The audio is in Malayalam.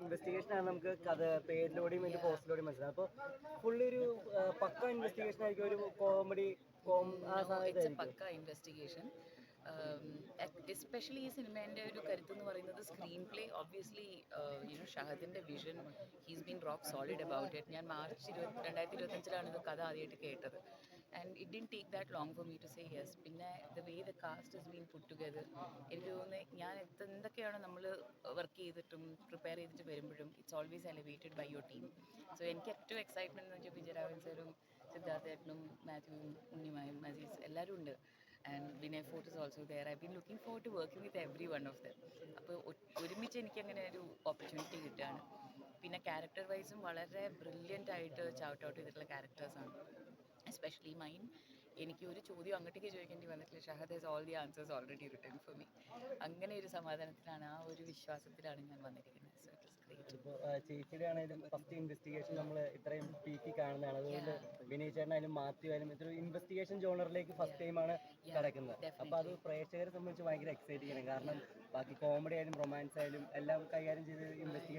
ഇൻവെസ്റ്റിഗേഷൻ ആണ്, നമുക്ക് കഥ പേരിലൂടെയും അതിന്റെ പോസ്റ്റിലൂടെയും മനസ്സിലാവും. അപ്പോൾ ഫുള്ളി ഒരു പക്ക ഇൻവെസ്റ്റിഗേഷൻ ആയിരിക്കും, ഒരു കോമഡി ആ No, it's a സാധ്യതയായിരിക്കും. പക്ക ഇൻവെസ്റ്റിഗേഷൻ. എസ്പെഷ്യലി ഈ സിനിമേൻ്റെ ഒരു കരുത്ത് എന്ന് പറയുന്നത് സ്ക്രീൻ പ്ലേ. ഒബ്വിയസ്ലി ഷഹദിൻ്റെ വിഷൻ, he's been rock solid about it. ഞാൻ മാർച്ച് 2025 ഇത് കഥ ആദ്യമായിട്ട് കേട്ടത്. And it didn't take that long for me to say yes. പിന്നെ the way the cast is been put together, എനിക്ക് തോന്നുന്നത് ഞാൻ എന്തൊക്കെയാണോ നമ്മൾ വർക്ക് ചെയ്തിട്ടും പ്രിപ്പയർ ചെയ്തിട്ട് വരുമ്പോഴും it's always elevated by your team. So എനിക്ക് ഏറ്റവും എക്സൈറ്റ്മെൻറ്റ് എന്ന് വെച്ചാൽ വിജയരാഘവൻ സാറും സിദ്ധാർത്ഥേട്ടനും മാത്യുവും ഉണ്ണിമായും അസീസ് എല്ലാവരും ഉണ്ട്. And Vinay Forte is also there. I been looking for to working with every one of them. അപ്പോൾ ഒരുമിച്ച് എനിക്കങ്ങനെ ഒരു ഓപ്പർച്യൂണിറ്റി കിട്ടുകയാണ്. പിന്നെ ക്യാരക്ടർ വൈസും വളരെ ബ്രില്യൻ്റ് ആയിട്ട് ചൗട്ട് ഔട്ട് ചെയ്തിട്ടുള്ള ക്യാരക്ടേഴ്സാണ്. Especially mine. എനിക്ക് ഒരു ചോദ്യം അങ്ങോട്ടേക്ക് ചോദിക്കേണ്ടി വന്നിട്ടില്ല. Shahad has all the answers already written for me. അങ്ങനെ ഒരു സമാധാനത്തിലാണ്, ആ ഒരു വിശ്വാസത്തിലാണ് ഞാൻ വന്നിരിക്കുന്നത്. So it is great. ഇപ്പോൾ ചേച്ചിയുടെ ആണെങ്കിലും ഫസ്റ്റ് ഇൻവെസ്റ്റിഗേഷൻ നമ്മൾ ഇത്രയും പീക്കി കാണുന്നതാണ്. അതുകൊണ്ട് Yeah, വിനയ് ചേട്ടനായാലും മാത്യു ആയാലും ഇതൊരു ഇൻവെസ്റ്റിഗേഷൻ ജോണറിലേക്ക് ഫസ്റ്റ് ടൈമാണ് yeah, കിടക്കുന്നത്. അപ്പോൾ അത് definitely. പ്രേക്ഷകരെ സംബന്ധിച്ച് ഭയങ്കര എക്സൈറ്റിംഗ് ആണ്. കാരണം ബാക്കി കോമഡി ആയാലും റൊമാൻസ് ആയാലും എല്ലാം കൈകാര്യം ചെയ്ത് ഇൻവെസ്റ്റിഗേഷൻ